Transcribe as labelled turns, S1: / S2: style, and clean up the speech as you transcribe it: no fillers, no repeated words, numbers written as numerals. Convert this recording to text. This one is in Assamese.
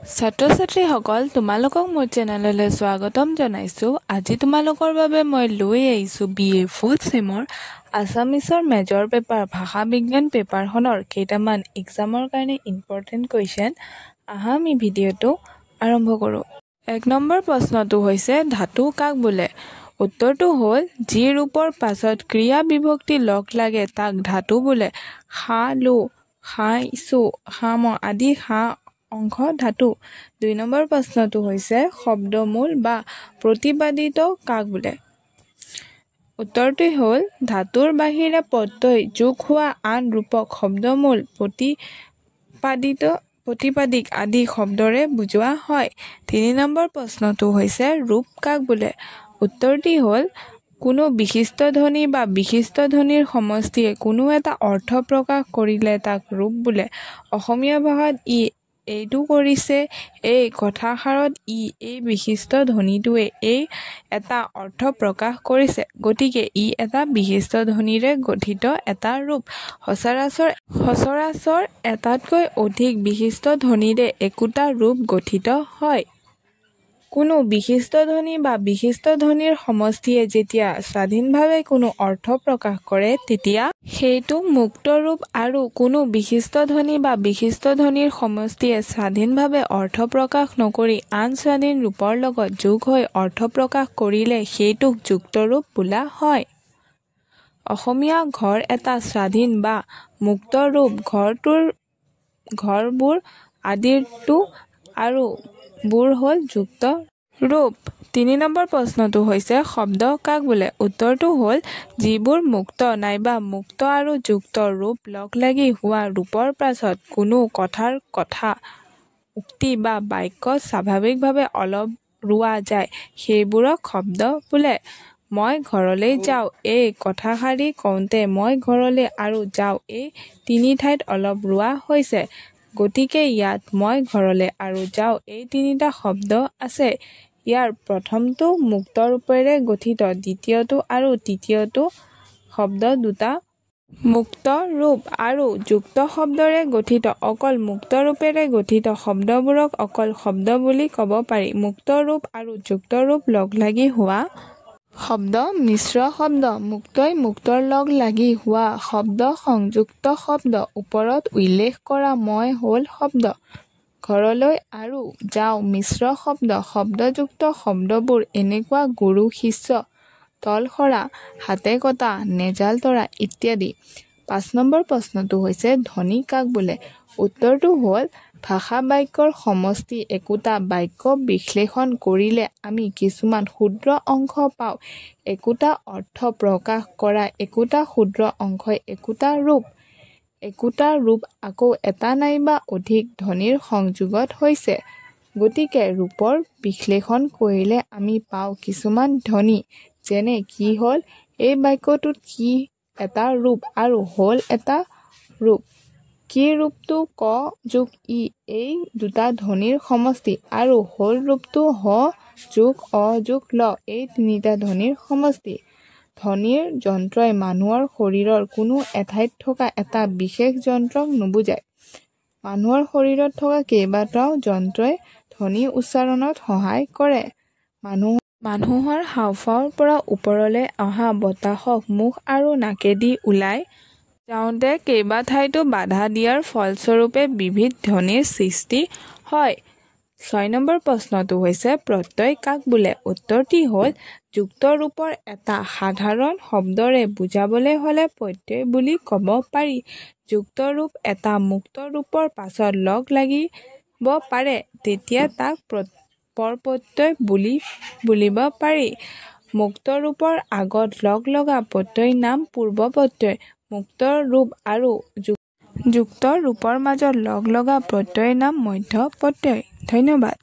S1: ছাত্ৰ-ছাত্ৰীসকল তোমালোকক মোৰ চেনেললৈ স্বাগতম জনাইছো। আজি তোমালোকৰ বাবে মই লৈ আহিছো BA ফুল চেমৰ আছামিছৰ মেজৰ পেপাৰ ভাষা বিজ্ঞান পেপাৰখনৰ কেইটামান এক্সামৰ কাৰণে ইম্পৰ্টেণ্ট কুৱেশ্যন। আহা আমি ভিডিঅ'টো আৰম্ভ কৰোঁ। 1 নম্বৰ প্ৰশ্নটো হৈছে ধাতু কাক বোলে? উত্তৰটো হ'ল যি ৰূপৰ পাছত ক্ৰিয়া বিভক্তি লগ লাগে তাক ধাতু বোলে। খালো, খাইছো, খাম আদি অংশ ধাতু। 2 নম্বৰ প্ৰশ্নটো হৈছে শব্দমূল বা প্ৰতিপাদিত কাক বোলে? উত্তৰটো হ'ল ধাতুৰ বাহিৰে প্ৰত্যয় যোগ হোৱা আন ৰূপক শব্দমূল প্ৰতিপাদিক আদি শব্দৰে বুজোৱা হয়। 3 নম্বৰ প্ৰশ্নটো হৈছে ৰূপ কাক বোলে? উত্তৰটি হ'ল কোনো বিশিষ্ট ধ্বনি বা বিশিষ্ট ধ্বনিৰ সমষ্টিয়ে কোনো এটা অৰ্থ প্ৰকাশ কৰিলে তাক ৰূপ বোলে। অসমীয়া ভাষাত এইটো কৰিছে, এই কথাষাৰত এই বিশিষ্ট ধ্বনিটোৱে এটা অৰ্থ প্ৰকাশ কৰিছে, গতিকে ই এটা বিশিষ্ট ধ্বনিৰে গঠিত এটা ৰূপ। সচৰাচৰ এটাতকৈ অধিক বিশিষ্ট ধ্বনিৰে একোটা ৰূপ গঠিত হয়। কোনো বিশিষ্ট ধ্বনি বা বিশিষ্ট ধ্বনিৰ সমষ্টিয়ে যেতিয়া স্বাধীনভাৱে কোনো অৰ্থ প্ৰকাশ কৰে তেতিয়া সেইটো মুক্ত ৰূপ, আৰু কোনো বিশিষ্ট ধ্বনি বা বিশিষ্ট ধ্বনিৰ সমষ্টিয়ে স্বাধীনভাৱে অৰ্থ প্ৰকাশ নকৰি আন স্বাধীন ৰূপৰ লগত যোগ হৈ অৰ্থ প্ৰকাশ কৰিলে সেইটোক যুক্ত ৰূপ বোলা হয়। অসমীয়া ঘৰ এটা স্বাধীন বা মুক্ত ৰূপ। ঘৰবোৰ আদিৰটো আৰু বোৰ হ'ল যুক্ত ৰূপ। 3 নম্বৰ প্ৰশ্নটো হৈছে শব্দ কাক বোলে? উত্তৰটো হ'ল যিবোৰ মুক্ত নাইবা মুক্ত আৰু যুক্ত ৰূপ লগ লাগি হোৱা ৰূপৰ পাছত কোনো কথাৰ কথা, উক্তি বা বাক্যত স্বাভাৱিকভাৱে অলপ ৰোৱা যায় সেইবোৰক শব্দ বোলে। মই ঘৰলৈ যাওঁ, এই কথাষাৰি কওঁতে মই ঘৰলৈ আৰু যাওঁ এই তিনি ঠাইত অলপ ৰোৱা হৈছে, গতিকে ইয়াত মই ঘৰলৈ আৰু যাওঁ এই তিনিটা শব্দ আছে। ইয়াৰ প্ৰথমটো মুক্ত ৰূপেৰে গঠিত, দ্বিতীয়টো আৰু তৃতীয়টো শব্দ দুটা মুক্ত ৰূপ আৰু যুক্ত শব্দৰে গঠিত। অকল মুক্ত ৰূপেৰে গঠিত শব্দবোৰক অকল শব্দ বুলি ক'ব পাৰি। মুক্ত ৰূপ আৰু যুক্ত ৰূপ লগ লাগি হোৱা শব্দ মিশ্ৰ শব্দ। মুক্তই মুক্তৰ লগ লাগি হোৱা শব্দ সংযুক্ত শব্দ। ওপৰত উল্লেখ কৰা মই হ'ল শব্দ। ঘৰলৈ আৰু যাওঁ মিশ্ৰ শব্দ। শব্দযুক্ত শব্দবোৰ এনেকুৱা গুৰু শিষ্য, তলসৰা, হাতে কটা, নেজাল তৰা ইত্যাদি। 5 নম্বৰ প্ৰশ্নটো হৈছে ধ্বনি কাক বোলে? উত্তৰটো হ'ল ভাষা বাক্যৰ সমষ্টি। একোটা বাক্য বিশ্লেষণ কৰিলে আমি কিছুমান ক্ষুদ্ৰ অংশ পাওঁ। একোটা অৰ্থ প্ৰকাশ কৰা একোটা ক্ষুদ্ৰ অংশই একোটা ৰূপ। একোটা ৰূপ আকৌ এটা নাইবা অধিক ধ্বনিৰ সংযোগত হৈছে, গতিকে ৰূপৰ বিশ্লেষণ কৰিলে আমি পাওঁ কিছুমান ধ্বনি। যেনে কি হ'ল, এই বাক্যটোত কি এটা ৰূপ আৰু হ'ল এটা ৰূপ। কি ৰূপটো ক যোগ ই এই দুটা ধ্বনিৰ সমষ্টি, আৰু হ'ল ৰূপটো হ যোগ অ যোগ ল এই তিনিটা ধ্বনিৰ সমষ্টি। ধ্বনিৰ যন্ত্ৰই মানুহৰ শৰীৰৰ কোনো এঠাইত থকা এটা বিশেষ যন্ত্ৰক নুবুজায়। মানুহৰ শৰীৰত থকা কেইবাটাও যন্ত্ৰই ধ্বনি উচ্চাৰণত সহায় কৰে। মানুহৰ হাঁওফাঁওৰ পৰা ওপৰলৈ অহা বতাহক মুখ আৰু নাকেদি ওলাই যাওঁতে কেইবাঠাইতো বাধা দিয়াৰ ফলস্বৰূপে বিবিধ ধ্বনিৰ সৃষ্টি হয়। 6 নম্বৰ প্ৰশ্নটো হৈছে প্ৰত্যয় কাক বোলে? উত্তৰটি হ'ল যুক্ত ৰূপৰ এটা সাধাৰণ শব্দৰে বুজাবলৈ হ'লে প্ৰত্যয় বুলি ক'ব পাৰি। যুক্ত ৰূপ এটা মুক্ত ৰূপৰ পাছত লগ লাগিব পাৰে, তেতিয়া তাক পৰপ্ৰত্যয় বুলিব পাৰি। মুক্ত ৰূপৰ আগত লগ লগা প্ৰত্যয়ৰ নাম পূৰ্বপ্ৰত্যয়। মুক্ত ৰূপ আৰু যুক্ত ৰূপৰ মাজত লগ লগা প্ৰত্যয়ৰ নাম মধ্যপ্ৰত্যয়। ধন্যবাদ।